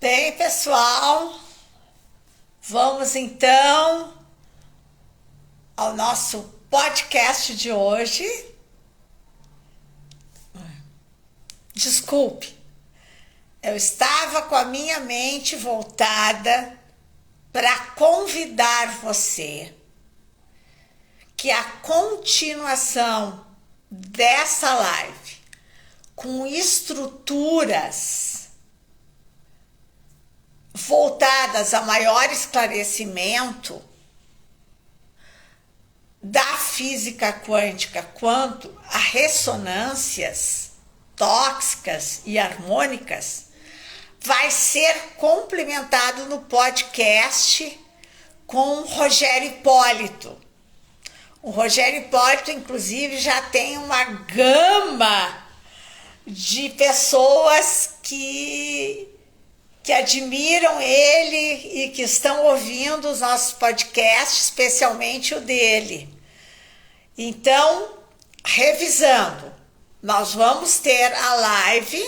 Bem, pessoal, vamos então ao nosso podcast de hoje. Desculpe, eu estava com a minha mente voltada para convidar você que a continuação dessa live com estruturas voltadas a maior esclarecimento da física quântica quanto a ressonâncias tóxicas e harmônicas vai ser complementado no podcast com o Rogério Hipólito. O Rogério Hipólito, inclusive, já tem uma gama de pessoas que admiram ele e que estão ouvindo os nossos podcasts, especialmente o dele. Então, revisando, nós vamos ter a live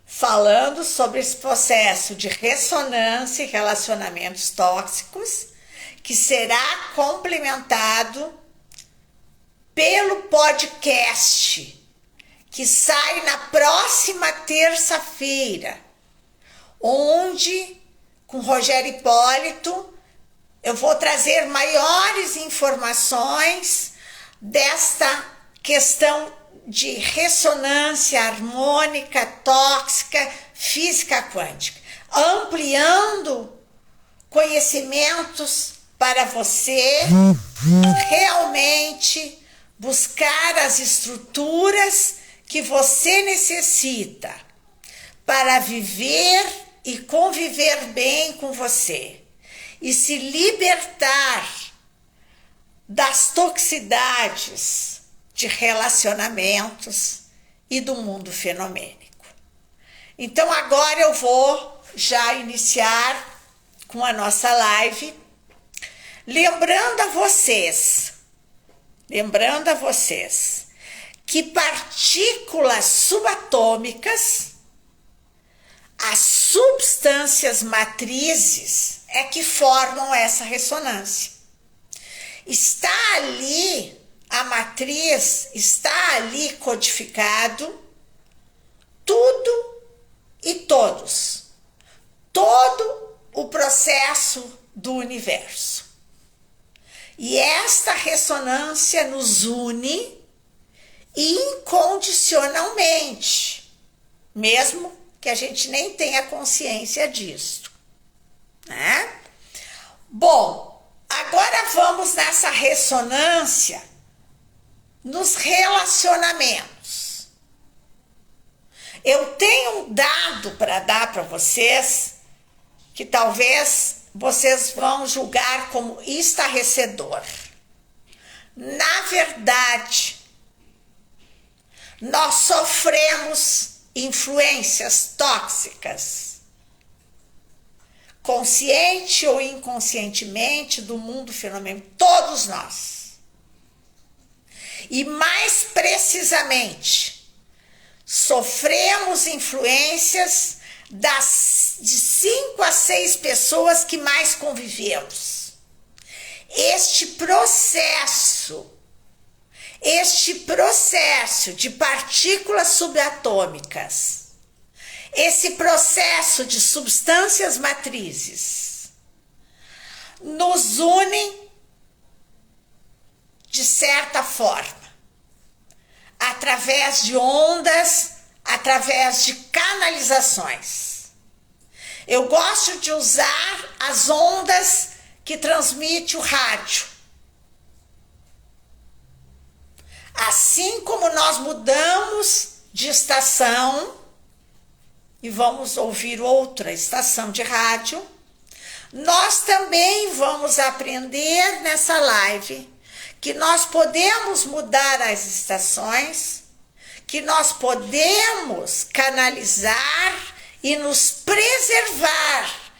falando sobre esse processo de ressonância e relacionamentos tóxicos, que será complementado pelo podcast, que sai na próxima terça-feira, onde, com Rogério Hipólito, eu vou trazer maiores informações desta questão de ressonância harmônica, tóxica, física quântica, ampliando conhecimentos para você realmente buscar as estruturas que você necessita para viver e conviver bem com você e se libertar das toxicidades de relacionamentos e do mundo fenomênico. Então agora eu vou já iniciar com a nossa live, lembrando a vocês que partículas subatômicas, as substâncias matrizes, é que formam essa ressonância. Está ali, a matriz, está ali codificado tudo e todos. Todo o processo do universo. E esta ressonância nos une incondicionalmente, mesmo que a gente nem tenha consciência disso, né? Bom, agora vamos nessa ressonância nos relacionamentos. Eu tenho um dado para dar para vocês que talvez vocês vão julgar como estarrecedor. Na verdade, nós sofremos influências tóxicas, consciente ou inconscientemente, do mundo fenomênico, todos nós. E mais precisamente, sofremos influências de 5 a 6 pessoas que mais convivemos. Este processo de partículas subatômicas, esse processo de substâncias matrizes, nos une de certa forma, através de ondas, através de canalizações. Eu gosto de usar as ondas que transmite o rádio. Assim como nós mudamos de estação e vamos ouvir outra estação de rádio, nós também vamos aprender nessa live que nós podemos mudar as estações, que nós podemos canalizar e nos preservar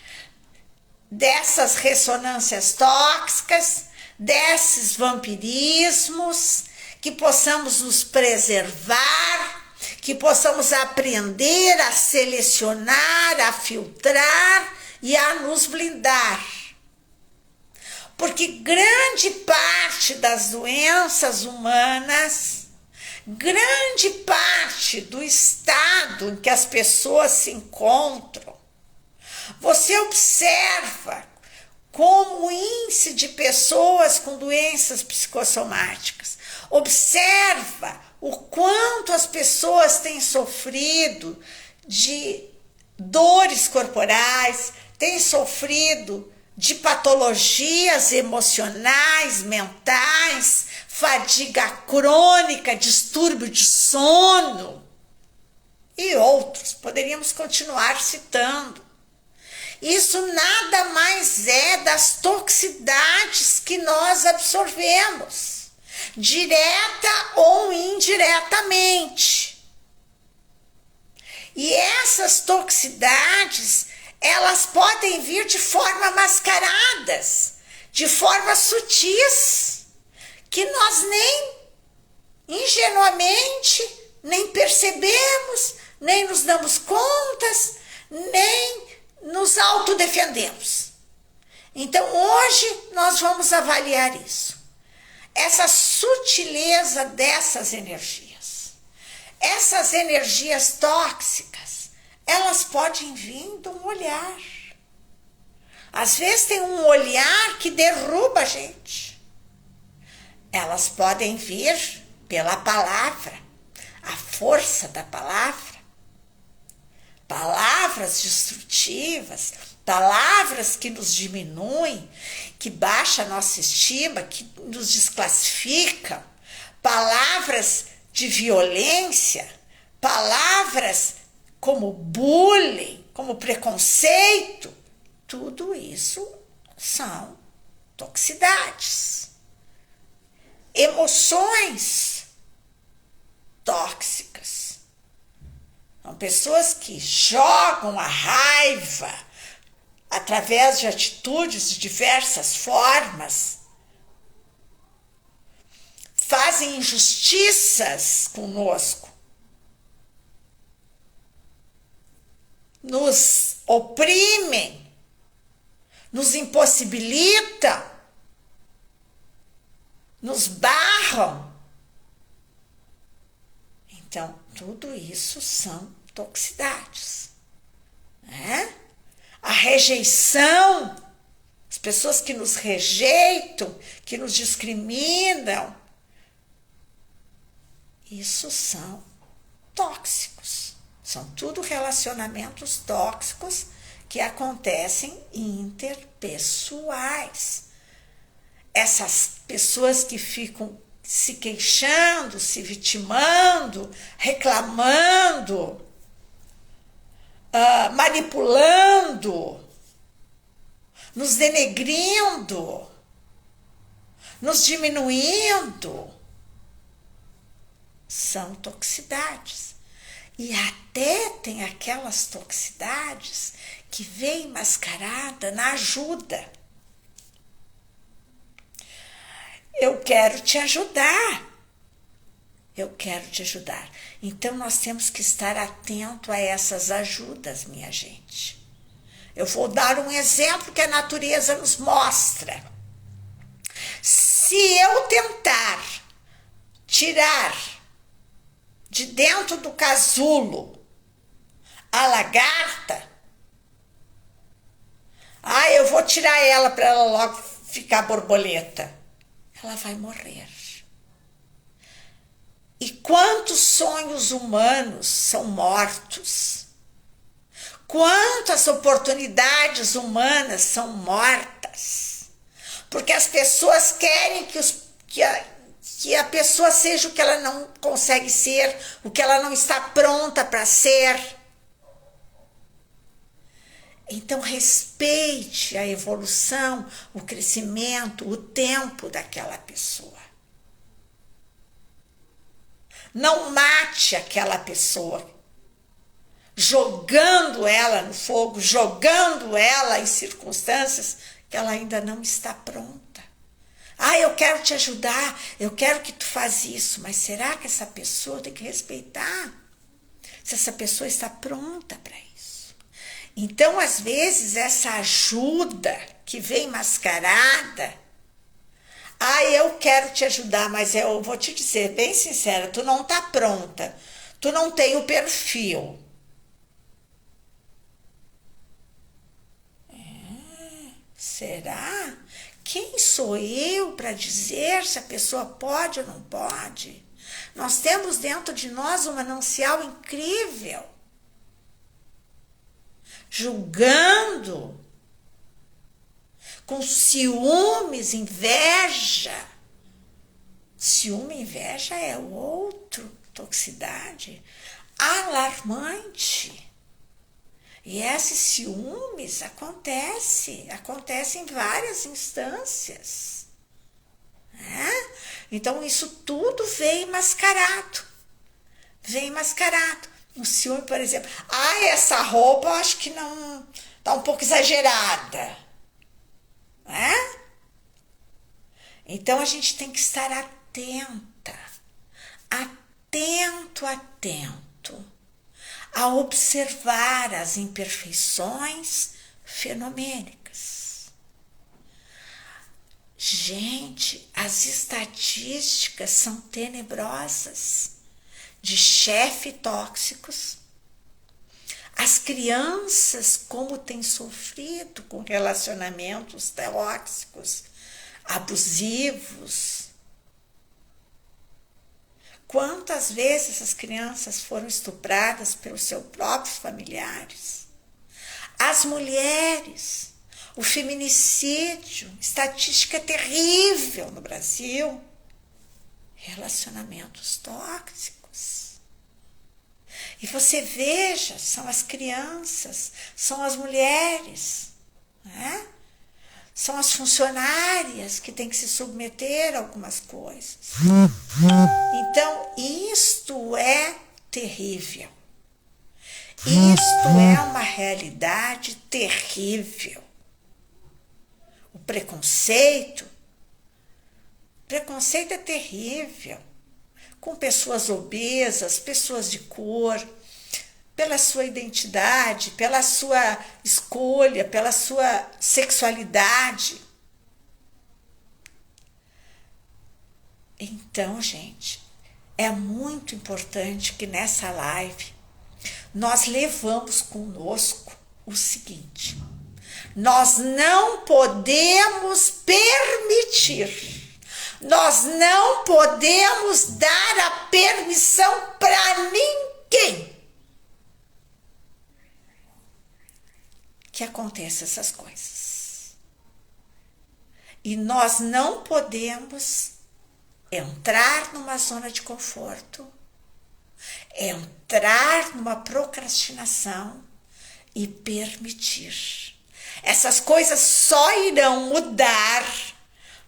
dessas ressonâncias tóxicas, desses vampirismos, que possamos nos preservar, que possamos aprender a selecionar, a filtrar e a nos blindar. Porque grande parte das doenças humanas, grande parte do estado em que as pessoas se encontram, você observa como o índice de pessoas com doenças psicossomáticas, observa o quanto as pessoas têm sofrido de dores corporais, têm sofrido de patologias emocionais, mentais, fadiga crônica, distúrbio de sono e outros. Poderíamos continuar citando. Isso nada mais é das toxicidades que nós absorvemos, direta ou indiretamente. E essas toxicidades, elas podem vir de forma mascaradas, de forma sutis, que nós nem ingenuamente, nem percebemos, nem nos damos contas, nem nos autodefendemos. Então hoje nós vamos avaliar isso. Essa sutileza dessas energias. Essas energias tóxicas, elas podem vir de um olhar. Às vezes tem um olhar que derruba a gente. Elas podem vir pela palavra, a força da palavra. Palavras destrutivas, palavras que nos diminuem, que baixam a nossa estima, que nos desclassificam, palavras de violência, palavras como bullying, como preconceito, tudo isso são toxicidades. Emoções tóxicas. São pessoas que jogam a raiva através de atitudes de diversas formas, fazem injustiças conosco, nos oprimem, nos impossibilitam, nos barram. Então, tudo isso são toxicidades, né? A rejeição, as pessoas que nos rejeitam, que nos discriminam, isso são tóxicos. São tudo relacionamentos tóxicos que acontecem interpessoais. Essas pessoas que ficam se queixando, se vitimando, reclamando, manipulando, nos denegrindo, nos diminuindo, são toxicidades. E até tem aquelas toxicidades que vêm mascarada na ajuda. Eu quero te ajudar. Eu quero te ajudar. Então, nós temos que estar atento a essas ajudas, minha gente. Eu vou dar um exemplo que a natureza nos mostra. Se eu tentar tirar de dentro do casulo a lagarta, eu vou tirar ela para ela logo ficar borboleta. Ela vai morrer. E quantos sonhos humanos são mortos? Quantas oportunidades humanas são mortas? Porque as pessoas querem que a pessoa seja o que ela não consegue ser, o que ela não está pronta para ser. Então, respeite a evolução, o crescimento, o tempo daquela pessoa. Não mate aquela pessoa, jogando ela no fogo, jogando ela em circunstâncias que ela ainda não está pronta. Eu quero te ajudar, eu quero que tu faça isso, mas será que essa pessoa tem que respeitar? se essa pessoa está pronta para isso. Então, às vezes, essa ajuda que vem mascarada, eu quero te ajudar, mas eu vou te dizer, bem sincera, tu não está pronta, tu não tem o perfil. Será? Quem sou eu para dizer se a pessoa pode ou não pode? Nós temos dentro de nós um manancial incrível, julgando, com ciúmes, inveja. Ciúme e inveja é outro, toxicidade alarmante. E esses ciúmes acontece em várias instâncias. Né? Então, isso tudo vem mascarado. Um ciúme, por exemplo. Essa roupa eu acho que não está um pouco exagerada. Né? Então, a gente tem que estar atenta. Atento. A observar as imperfeições fenomênicas. Gente, as estatísticas são tenebrosas de chefe tóxicos. As crianças, como têm sofrido com relacionamentos tóxicos, abusivos. Quantas vezes essas crianças foram estupradas pelos seus próprios familiares? As mulheres, o feminicídio, estatística terrível no Brasil. Relacionamentos tóxicos. E você veja, são as crianças, são as mulheres, né? São as funcionárias que têm que se submeter a algumas coisas. Então, isto é terrível. Isto é uma realidade terrível. O preconceito é terrível. Com pessoas obesas, pessoas de cor, pela sua identidade, pela sua escolha, pela sua sexualidade. Então, gente, é muito importante que nessa live nós levamos conosco o seguinte: nós não podemos permitir, nós não podemos dar a permissão para ninguém que aconteça essas coisas. E nós não podemos entrar numa zona de conforto, entrar numa procrastinação e permitir. Essas coisas só irão mudar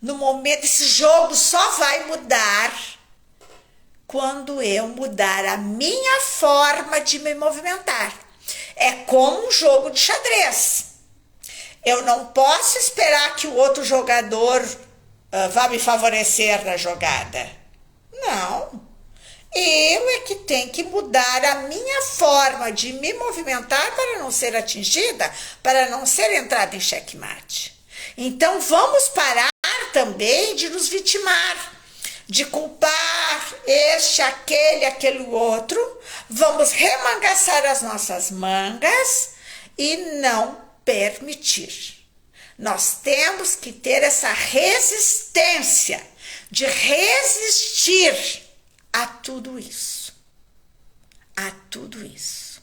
no momento, esse jogo só vai mudar quando eu mudar a minha forma de me movimentar. É como um jogo de xadrez. Eu não posso esperar que o outro jogador vá me favorecer na jogada. Não. Eu é que tenho que mudar a minha forma de me movimentar para não ser atingida, para não ser entrada em xeque-mate. Então, vamos parar também de nos vitimar, de culpar este, aquele outro. Vamos remangaçar as nossas mangas e não permitir. Nós temos que ter essa resistência de resistir a tudo isso. A tudo isso.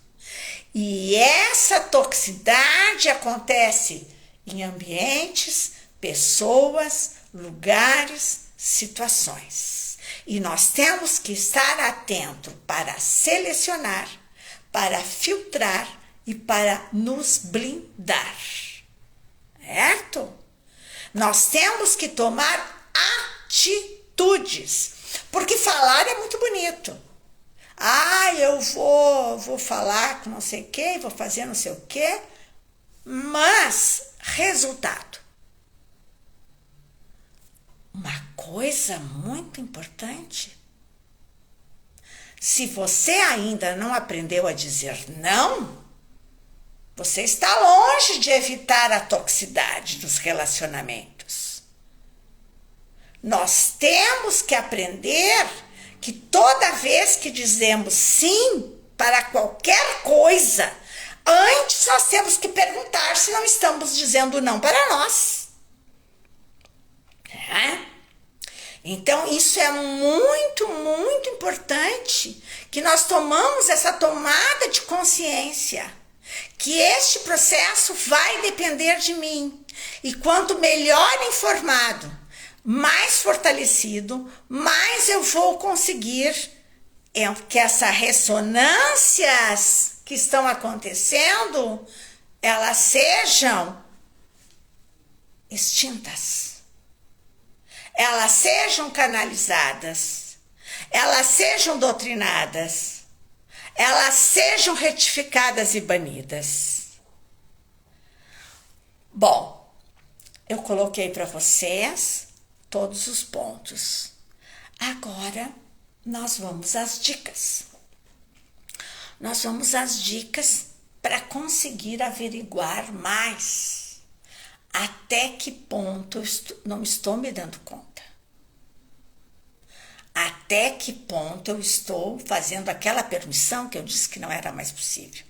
E essa toxicidade acontece em ambientes, pessoas, lugares, situações. E nós temos que estar atento para selecionar, para filtrar e para nos blindar. Certo? Nós temos que tomar atitudes. Porque falar é muito bonito. Eu vou falar com não sei quem, vou fazer não sei o quê. Mas, resultado. Uma coisa muito importante. Se você ainda não aprendeu a dizer não, você está longe de evitar a toxicidade dos relacionamentos. Nós temos que aprender que toda vez que dizemos sim para qualquer coisa, antes nós temos que perguntar se não estamos dizendo não para nós. Então, isso é muito, muito importante, que nós tomamos essa tomada de consciência, que este processo vai depender de mim. E quanto melhor informado, mais fortalecido, mais eu vou conseguir que essas ressonâncias que estão acontecendo, elas sejam extintas. Elas sejam canalizadas, elas sejam doutrinadas, elas sejam retificadas e banidas. Bom, eu coloquei para vocês todos os pontos. Agora, nós vamos às dicas. Nós vamos às dicas para conseguir averiguar mais. Até que ponto eu não estou me dando conta? Até que ponto eu estou fazendo aquela permissão que eu disse que não era mais possível?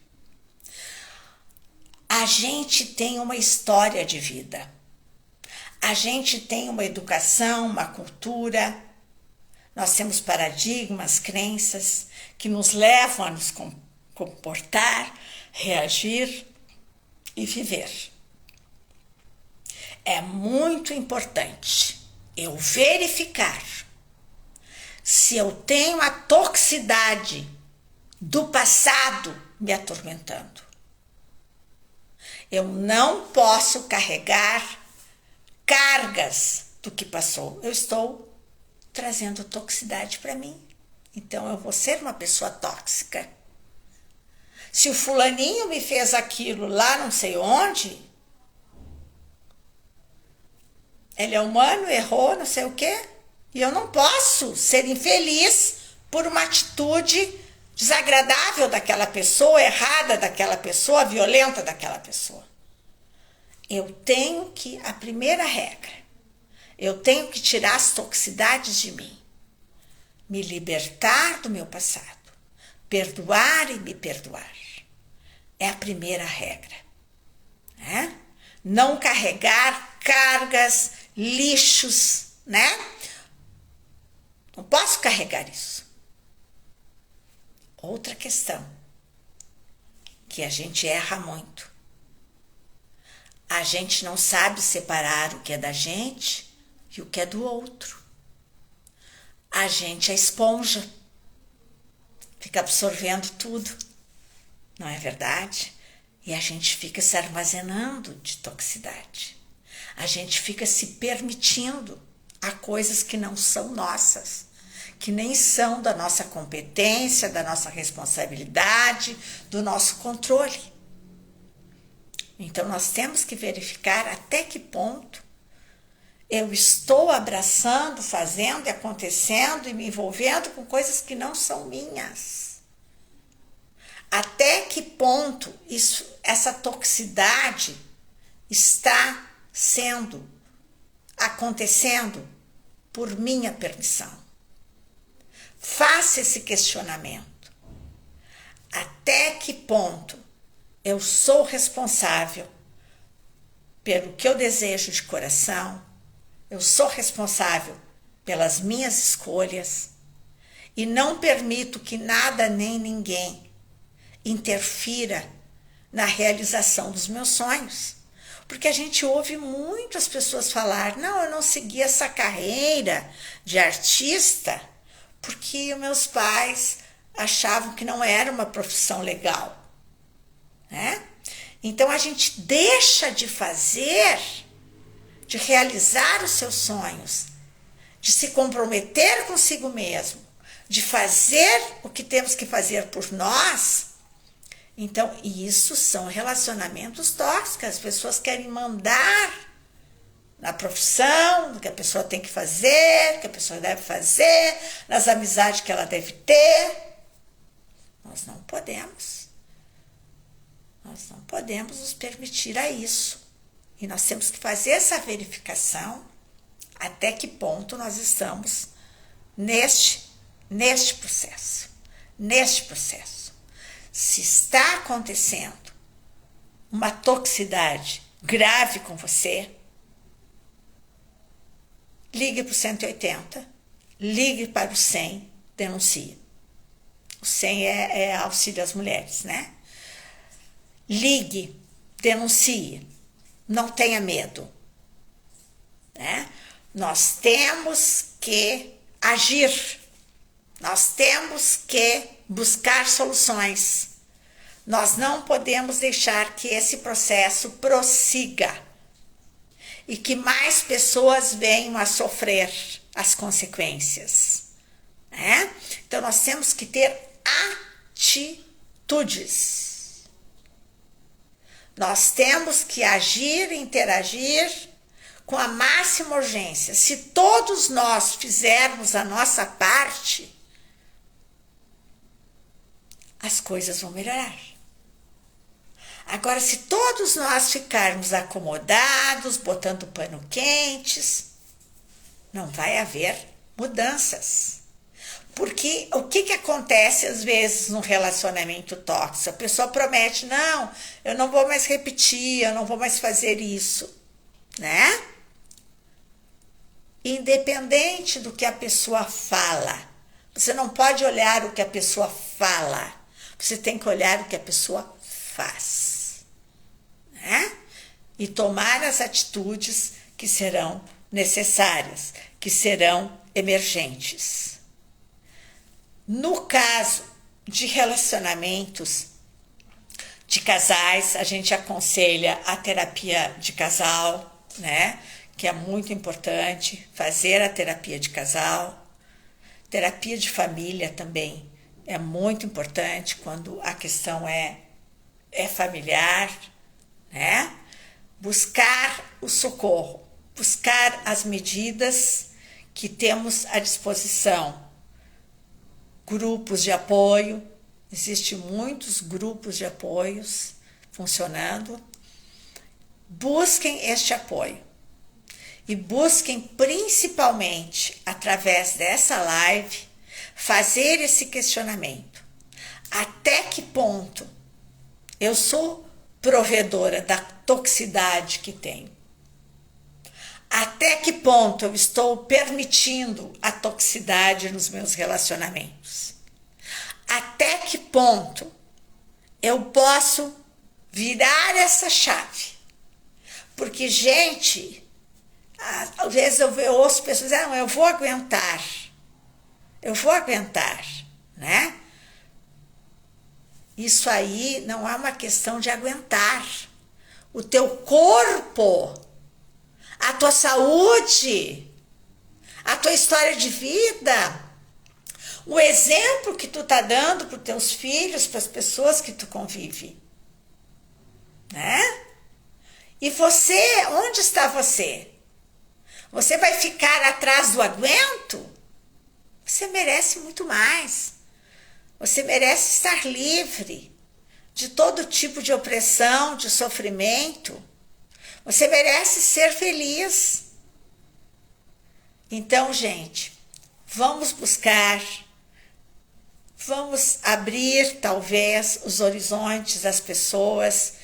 A gente tem uma história de vida. A gente tem uma educação, uma cultura. Nós temos paradigmas, crenças que nos levam a nos comportar, reagir e viver. É muito importante eu verificar se eu tenho a toxicidade do passado me atormentando. Eu não posso carregar cargas do que passou. Eu estou trazendo toxicidade para mim. Então eu vou ser uma pessoa tóxica. Se o fulaninho me fez aquilo lá não sei onde, ele é humano, errou, não sei o quê. E eu não posso ser infeliz por uma atitude desagradável daquela pessoa, errada daquela pessoa, violenta daquela pessoa. Eu tenho que, a primeira regra, eu tenho que tirar as toxicidades de mim. Me libertar do meu passado. Perdoar e me perdoar. É a primeira regra. Né? Não carregar cargas, lixos, né? Não posso carregar isso. Outra questão, que a gente erra muito. A gente não sabe separar o que é da gente e o que é do outro. A gente é esponja, fica absorvendo tudo, não é verdade? E a gente fica se armazenando de toxicidade. A gente fica se permitindo a coisas que não são nossas, que nem são da nossa competência, da nossa responsabilidade, do nosso controle. Então, nós temos que verificar até que ponto eu estou abraçando, fazendo e acontecendo e me envolvendo com coisas que não são minhas. Até que ponto essa toxicidade está acontecendo por minha permissão. Faça esse questionamento. Até que ponto eu sou responsável pelo que eu desejo de coração, eu sou responsável pelas minhas escolhas e não permito que nada nem ninguém interfira na realização dos meus sonhos. Porque a gente ouve muitas pessoas falar, não, eu não segui essa carreira de artista porque meus pais achavam que não era uma profissão legal. Né? Então a gente deixa de fazer, de realizar os seus sonhos, de se comprometer consigo mesmo, de fazer o que temos que fazer por nós. Então, isso são relacionamentos tóxicos. As pessoas querem mandar na profissão, do que a pessoa tem que fazer, do que a pessoa deve fazer, nas amizades que ela deve ter. não podemos. Nós não podemos nos permitir a isso. E nós temos que fazer essa verificação até que ponto nós estamos neste processo. Neste processo. Se está acontecendo uma toxicidade grave com você, ligue para o 180, ligue para o 100, denuncie. O 100 é auxílio às mulheres, né? Ligue, denuncie, não tenha medo, né? Nós temos que agir, nós temos que buscar soluções. Nós não podemos deixar que esse processo prossiga e que mais pessoas venham a sofrer as consequências, né? Então, nós temos que ter atitudes. Nós temos que agir e interagir com a máxima urgência. Se todos nós fizermos a nossa parte, as coisas vão melhorar. Agora, se todos nós ficarmos acomodados, botando pano quentes, não vai haver mudanças. Porque o que acontece às vezes no relacionamento tóxico? A pessoa promete, não, eu não vou mais repetir, eu não vou mais fazer isso, né? Independente do que a pessoa fala, você não pode olhar o que a pessoa fala, você tem que olhar o que a pessoa faz, né? E tomar as atitudes que serão necessárias, que serão emergentes. No caso de relacionamentos de casais, a gente aconselha a terapia de casal, né? Que é muito importante fazer a terapia de casal. Terapia de família também é muito importante quando a questão é familiar, né? Buscar o socorro, buscar as medidas que temos à disposição. Grupos de apoio, existem muitos grupos de apoios funcionando. Busquem este apoio e busquem principalmente através dessa live fazer esse questionamento. Até que ponto eu sou provedora da toxicidade que tenho? Até que ponto eu estou permitindo a toxicidade nos meus relacionamentos? Até que ponto eu posso virar essa chave? Porque, gente, às vezes eu ouço pessoas dizendo, não, eu vou aguentar, né? Isso aí não é uma questão de aguentar. O teu corpo, a tua saúde, a tua história de vida, o exemplo que tu tá dando para os teus filhos, para as pessoas que tu convive, né? E você, onde está você? Você vai ficar atrás do aguento? Você merece muito mais. Você merece estar livre de todo tipo de opressão, de sofrimento. Você merece ser feliz. Então, gente, vamos buscar, vamos abrir, talvez, os horizontes das pessoas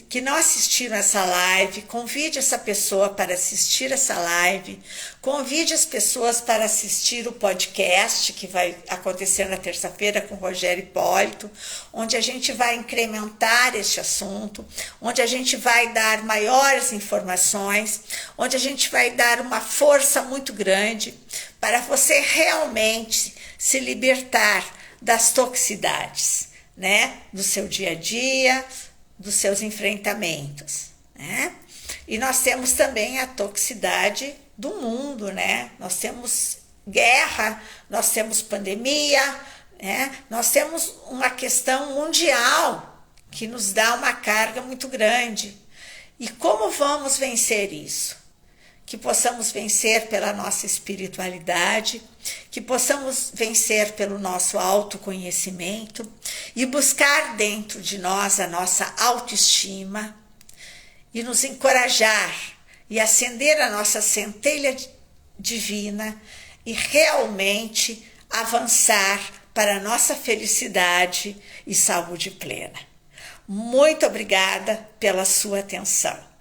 que não assistiram essa live. Convide essa pessoa para assistir essa live. Convide as pessoas para assistir o podcast que vai acontecer na terça-feira com o Rogério Hipólito, onde a gente vai incrementar este assunto, onde a gente vai dar maiores informações, onde a gente vai dar uma força muito grande para você realmente se libertar das toxicidades, né? Do seu dia a dia, dos seus enfrentamentos, né? E nós temos também a toxicidade do mundo, né? Nós temos guerra, nós temos pandemia, né? Nós temos uma questão mundial que nos dá uma carga muito grande. E como vamos vencer isso? Que possamos vencer pela nossa espiritualidade, que possamos vencer pelo nosso autoconhecimento e buscar dentro de nós a nossa autoestima e nos encorajar e acender a nossa centelha divina e realmente avançar para a nossa felicidade e saúde plena. Muito obrigada pela sua atenção.